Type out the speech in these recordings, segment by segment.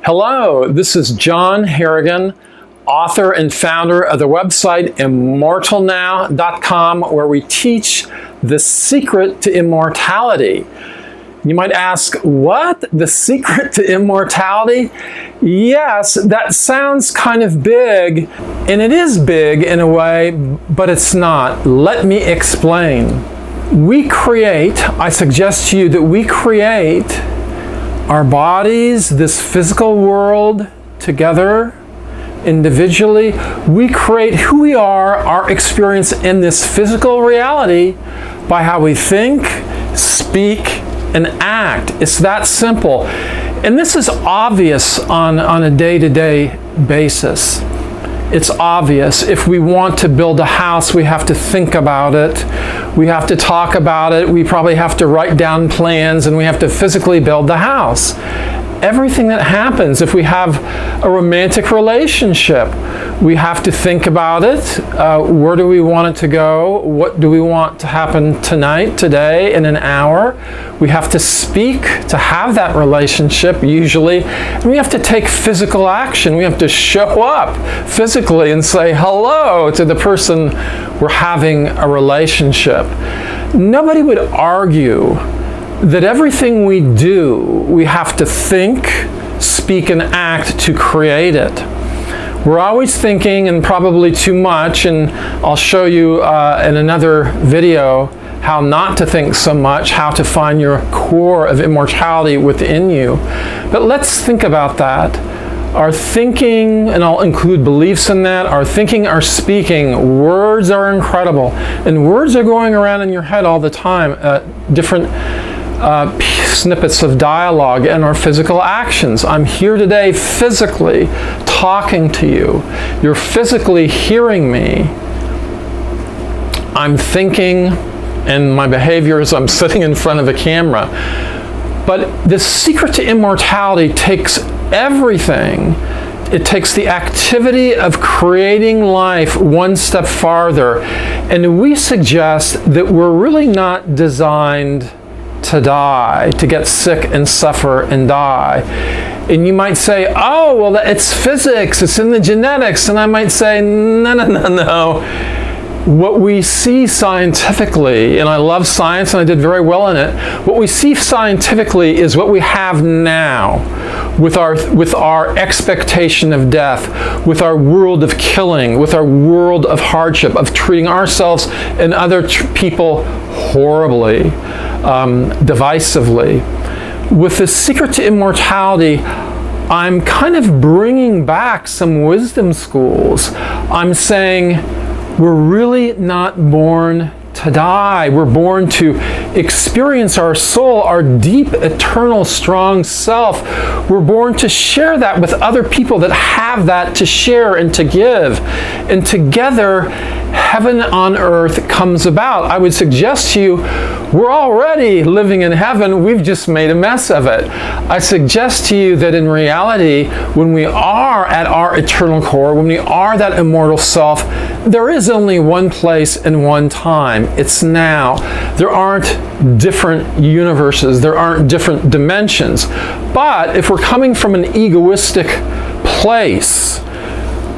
Hello, this is John Harrigan, author and founder of the website immortalnow.com, where we teach the secret to immortality. You might ask, what? The secret to immortality? Yes, that sounds kind of big, and it is big in a way, but it's not. Let me explain. I suggest to you that we create our bodies, this physical world, together, individually. We create who we are, our experience in this physical reality, by how we think, speak, and act. It's that simple. And this is obvious on a day-to-day basis. It's obvious. If we want to build a house, we have to think about it. We have to talk about it. We probably have to write down plans, and we have to physically build the house. Everything that happens, if we have a romantic relationship, we have to think about it. Where do we want it to go? What do we want to happen tonight, today, in an hour? We have to speak to have that relationship, usually. And we have to take physical action. We have to show up physically and say hello to the person we're having a relationship. Nobody would argue that everything we do, we have to think, speak, and act to create it. We're always thinking, and probably too much, and I'll show you in another video how not to think so much, how to find your core of immortality within you. But let's think about that. Our thinking, and I'll include beliefs in that, our thinking, our speaking, words are incredible. And words are going around in your head all the time, different snippets of dialogue, and our physical actions. I'm here today physically talking to you. You're physically hearing me. I'm thinking, and my behavior is I'm sitting in front of a camera. But the secret to immortality takes everything. It takes the activity of creating life one step farther. And we suggest that we're really not designed to die, to get sick and suffer and die. And you might say, oh, well, it's physics, it's in the genetics. And I might say, no. What we see scientifically, and I love science and I did very well in it, what we see scientifically is what we have now with our expectation of death, with our world of killing, with our world of hardship, of treating ourselves and other people horribly, divisively. With the secret to immortality, I'm kind of bringing back some wisdom schools. I'm saying, we're really not born to die. We're born to experience our soul, our deep, eternal, strong self. We're born to share that with other people that have that to share and to give. And together, heaven on earth comes about. I would suggest to you, we're already living in heaven. We've just made a mess of it. I suggest to you that in reality, when we are at our eternal core, when we are that immortal self, there is only one place and one time. It's now. There aren't different universes. There aren't different dimensions. But if we're coming from an egoistic place,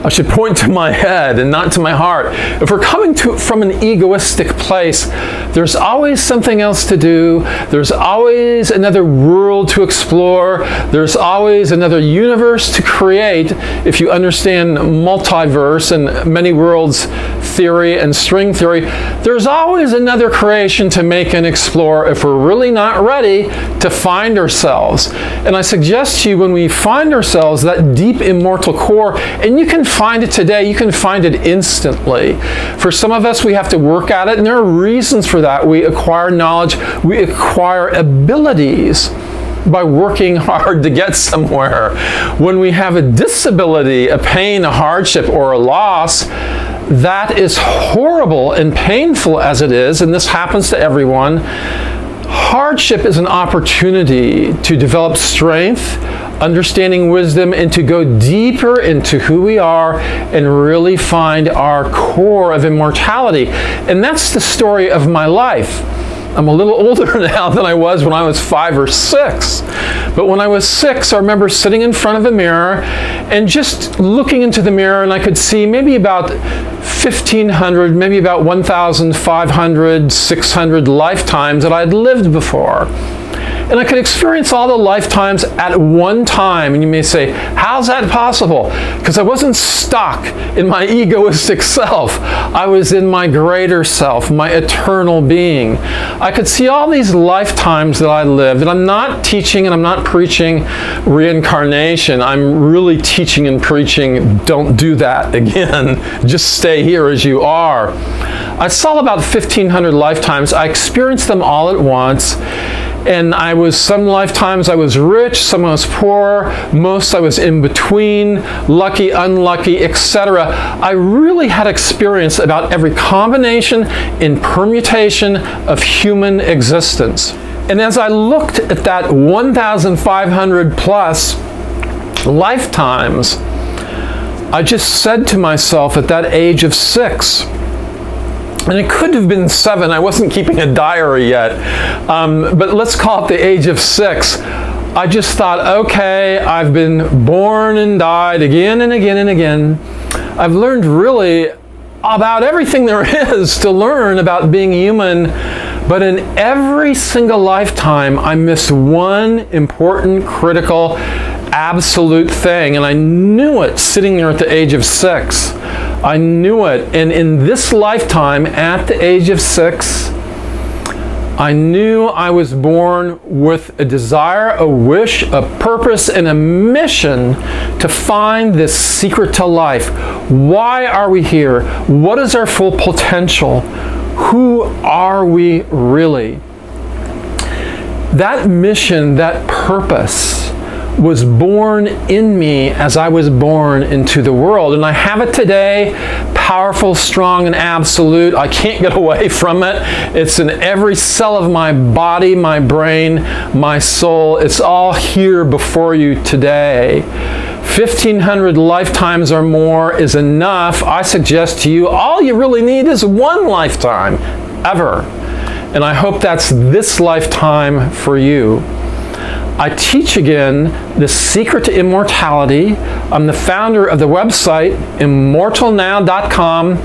I should point to my head and not to my heart. If we're coming from an egoistic place, there's always something else to do. There's always another world to explore. There's always another universe to create. If you understand multiverse and many worlds theory and string theory, there's always another creation to make and explore if we're really not ready to find ourselves. And I suggest to you, when we find ourselves, that deep immortal core, and you can find it today, you can find it instantly. For some of us, we have to work at it, and there are reasons for that. We acquire knowledge, we acquire abilities by working hard to get somewhere. When we have a disability, a pain, a hardship, or a loss, that is horrible and painful as it is, and this happens to everyone. Hardship is an opportunity to develop strength, understanding wisdom, and to go deeper into who we are and really find our core of immortality. And that's the story of my life. I'm a little older now than I was when I was 5 or 6. But when I was 6, I remember sitting in front of a mirror and just looking into the mirror, and I could see maybe about 1,500, maybe about 1,500, 600 lifetimes that I had lived before. And I could experience all the lifetimes at one time. And you may say, how's that possible? Because I wasn't stuck in my egoistic self. I was in my greater self, my eternal being. I could see all these lifetimes that I lived. And I'm not teaching and I'm not preaching reincarnation. I'm really teaching and preaching, don't do that again. Just stay here as you are. I saw about 1,500 lifetimes. I experienced them all at once. And some lifetimes I was rich, some I was poor, most I was in between, lucky, unlucky, etc. I really had experience about every combination and permutation of human existence. And as I looked at that 1,500 plus lifetimes, I just said to myself at that age of 6, and it could have been 7, I wasn't keeping a diary yet, but let's call it the age of 6. I just thought, okay, I've been born and died again and again and again. I've learned really about everything there is to learn about being human, but in every single lifetime, I missed one important, critical, absolute thing, and I knew it sitting there at the age of 6. I knew it, and in this lifetime, at the age of 6, I knew I was born with a desire, a wish, a purpose, and a mission to find this secret to life. Why are we here? What is our full potential? Who are we really? That mission, that purpose, was born in me as I was born into the world. And I have it today, powerful, strong, and absolute. I can't get away from it. It's in every cell of my body, my brain, my soul. It's all here before you today. 1,500 lifetimes or more is enough. I suggest to you, all you really need is one lifetime, ever. And I hope that's this lifetime for you. I teach again the secret to immortality. I'm the founder of the website immortalnow.com,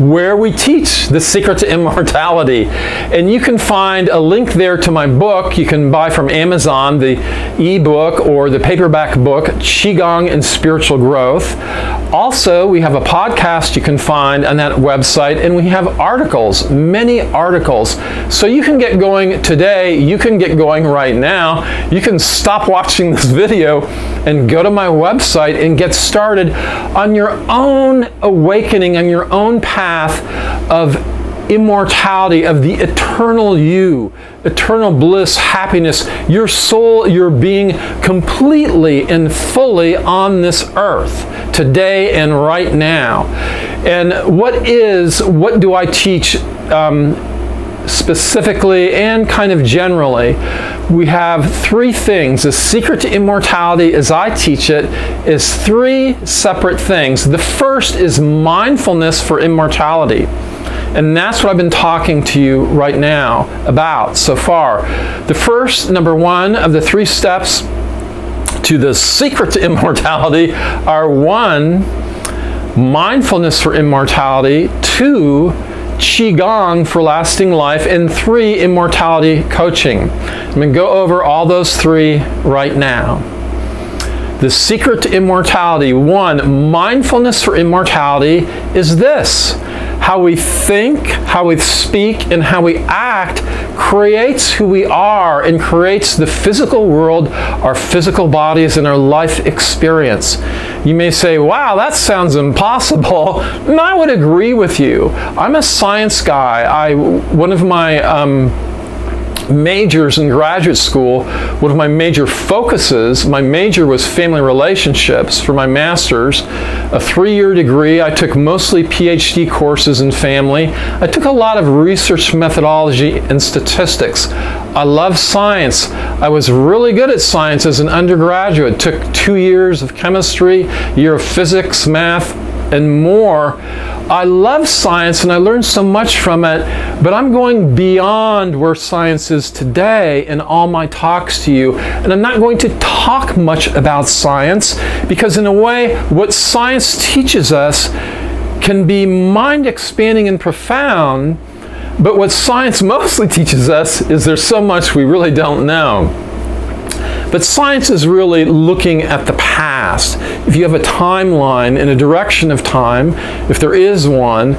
where we teach the secret to immortality. And you can find a link there to my book. You can buy from Amazon the ebook or the paperback book, Qigong and Spiritual Growth. Also, we have a podcast you can find on that website, and we have articles, many articles. So you can get going today, you can get going right now. You can stop watching this video and go to my website and get started on your own awakening, on your own path of immortality, of the eternal you, eternal bliss, happiness, your soul, your being completely and fully on this earth today and right now. And what do I teach specifically and kind of generally? We have 3 things. The secret to immortality, as I teach it, is 3 separate things. The first is mindfulness for immortality. And that's what I've been talking to you right now about so far. The first, number 1 of the 3 steps to the secret to immortality are 1, mindfulness for immortality, 2, Qigong for lasting life, and 3, immortality coaching. I'm going to go over all those 3 right now. The secret to immortality, 1, mindfulness for immortality is this: how we think, how we speak, and how we act creates who we are and creates the physical world, our physical bodies, and our life experience. You may say, wow, that sounds impossible. And I would agree with you. I'm a science guy. One of my majors in graduate school, one of my major focuses, my major was family relationships for my master's, a 3-year degree. I took mostly PhD courses in family. I took a lot of research methodology and statistics. I love science. I was really good at science as an undergraduate. Took 2 years of chemistry, a year of physics, math, and more. I love science and I learned so much from it, but I'm going beyond where science is today in all my talks to you. And I'm not going to talk much about science because in a way, what science teaches us can be mind-expanding and profound, but what science mostly teaches us is there's so much we really don't know. But science is really looking at the past. If you have a timeline in a direction of time, if there is one,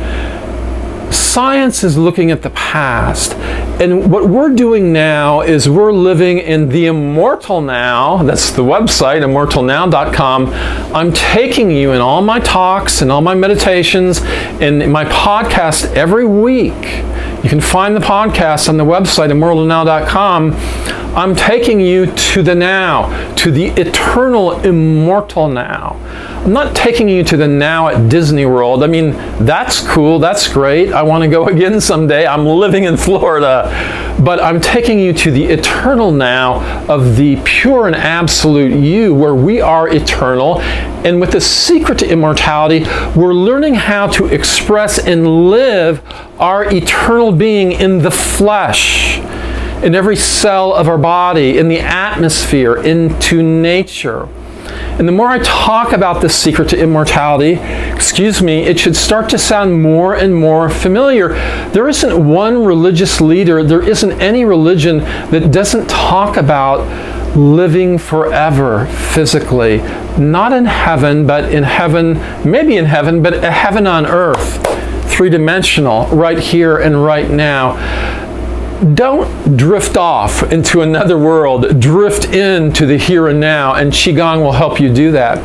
science is looking at the past. And what we're doing now is we're living in the Immortal Now. That's the website, immortalnow.com. I'm taking you in all my talks and all my meditations and in my podcast every week. You can find the podcast on the website, immortalnow.com. I'm taking you to the now, to the eternal immortal now. I'm not taking you to the now at Disney World. I mean, that's cool, that's great. I want to go again someday. I'm living in Florida. But I'm taking you to the eternal now of the pure and absolute you, where we are eternal. And with the secret to immortality, we're learning how to express and live our eternal being in the flesh, in every cell of our body, in the atmosphere, into nature. And the more I talk about this secret to immortality, it should start to sound more and more familiar. There isn't one religious leader, there isn't any religion that doesn't talk about living forever physically. Not in heaven, but in heaven, maybe in heaven, but a heaven on earth, three-dimensional, right here and right now. Don't drift off into another world. Drift into the here and now, and Qigong will help you do that.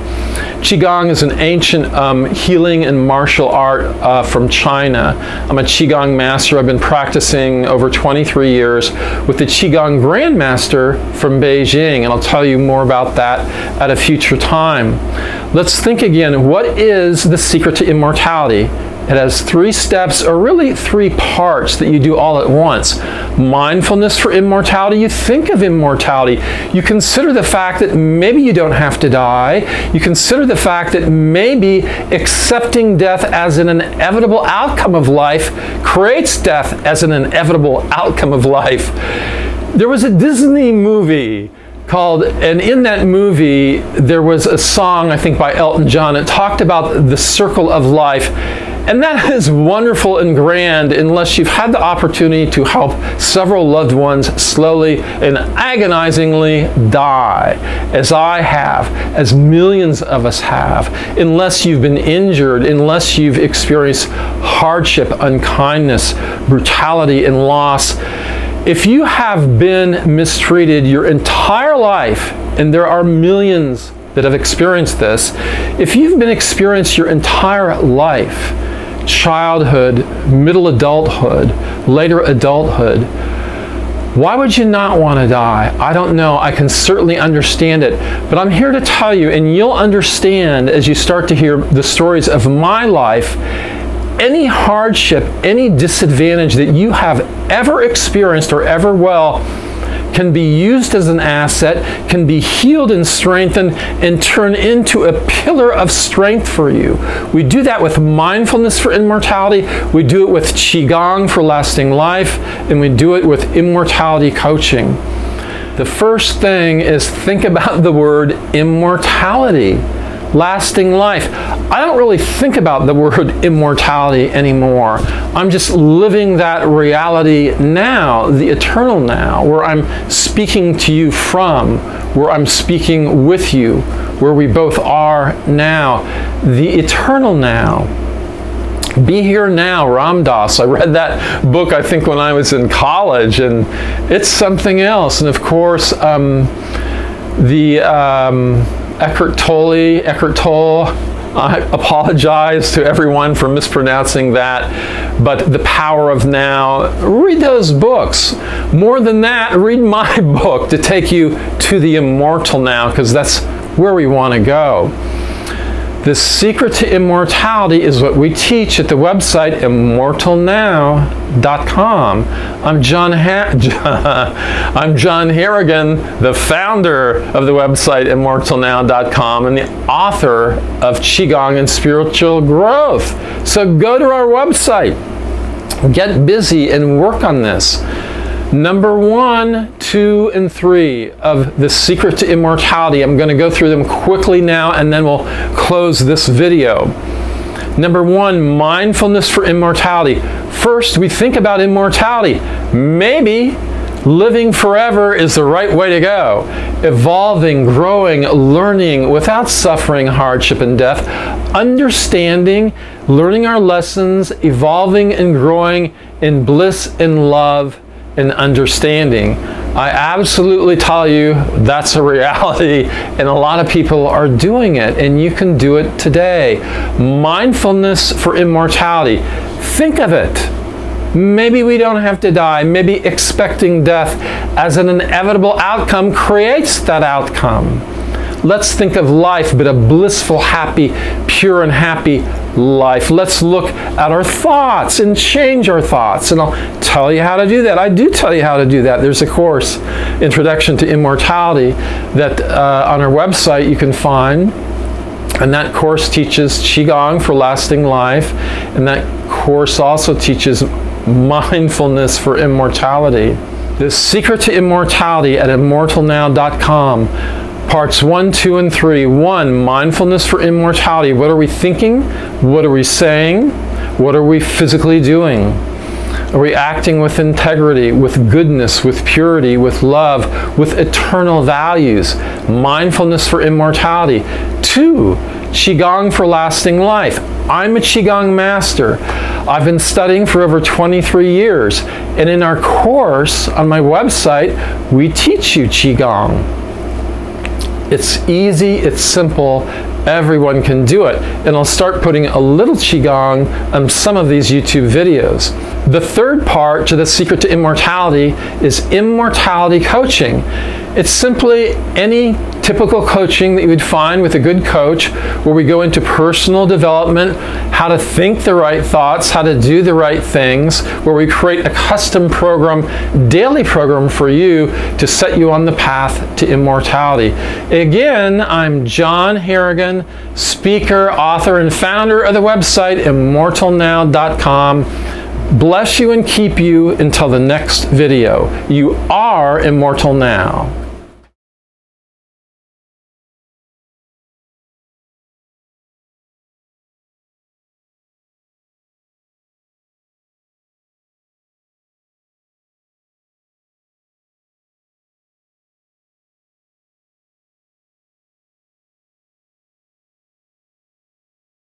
Qigong is an ancient healing and martial art from China. I'm a Qigong master. I've been practicing over 23 years with the Qigong Grandmaster from Beijing, and I'll tell you more about that at a future time. Let's think again. What is the secret to immortality? It has 3 steps, or really 3 parts that you do all at once. Mindfulness for immortality. You think of immortality. You consider the fact that maybe you don't have to die. You consider the fact that maybe accepting death as an inevitable outcome of life creates death as an inevitable outcome of life. There was a Disney movie called, and in that movie there was a song, I think by Elton John, that talked about the circle of life. And that is wonderful and grand unless you've had the opportunity to help several loved ones slowly and agonizingly die, as I have, as millions of us have, unless you've been injured, unless you've experienced hardship, unkindness, brutality, and loss. If you have been mistreated your entire life, and there are millions that have experienced this, if you've been experienced your entire life, childhood, middle adulthood, later adulthood, why would you not want to die? I don't know. I can certainly understand it. But I'm here to tell you, and you'll understand as you start to hear the stories of my life, any hardship, any disadvantage that you have ever experienced or ever will can be used as an asset, can be healed and strengthened, and turn into a pillar of strength for you. We do that with mindfulness for immortality, we do it with Qigong for lasting life, and we do it with Immortality Coaching. The first thing is think about the word immortality. Lasting life. I don't really think about the word immortality anymore. I'm just living that reality now, the eternal now, where I'm speaking to you from, where I'm speaking with you, where we both are now, the eternal now. Be here now, Ram Dass. I read that book, I think, when I was in college, and it's something else. And of course, Eckhart Tolle, I apologize to everyone for mispronouncing that, but The Power of Now, read those books. More than that, read my book to take you to the immortal now, because that's where we want to go. The secret to immortality is what we teach at the website immortalnow.com. I'm John Harrigan, the founder of the website immortalnow.com and the author of Qigong and Spiritual Growth. So go to our website, get busy and work on this. Number 1, 2, and 3 of the secret to immortality. I'm going to go through them quickly now and then we'll close this video. Number 1, mindfulness for immortality. First, we think about immortality. Maybe living forever is the right way to go. Evolving, growing, learning without suffering, hardship, and death. Understanding, learning our lessons, evolving and growing in bliss and love and understanding. I absolutely tell you that's a reality, and a lot of people are doing it, and you can do it today. Mindfulness for immortality. Think of it. Maybe we don't have to die. Maybe expecting death as an inevitable outcome creates that outcome. Let's think of life, but a blissful, happy, pure and happy life. Let's look at our thoughts and change our thoughts. And I'll tell you how to do that. I do tell you how to do that. There's a course, Introduction to Immortality, that on our website you can find. And that course teaches Qigong for lasting life. And that course also teaches mindfulness for immortality. The secret to immortality at immortalnow.com. Parts 1, 2, and 3. 1, mindfulness for immortality. What are we thinking? What are we saying? What are we physically doing? Are we acting with integrity, with goodness, with purity, with love, with eternal values? Mindfulness for immortality. 2, Qigong for lasting life. I'm a Qigong master. I've been studying for over 23 years. And in our course on my website, we teach you Qigong. It's easy, it's simple, everyone can do it. And I'll start putting a little Qigong on some of these YouTube videos. The third part to the secret to immortality is Immortality Coaching. It's simply any typical coaching that you would find with a good coach, where we go into personal development, how to think the right thoughts, how to do the right things, where we create a custom program, daily program for you to set you on the path to immortality. Again, I'm John Harrigan, speaker, author, and founder of the website immortalnow.com. Bless you and keep you until the next video. You are immortal now.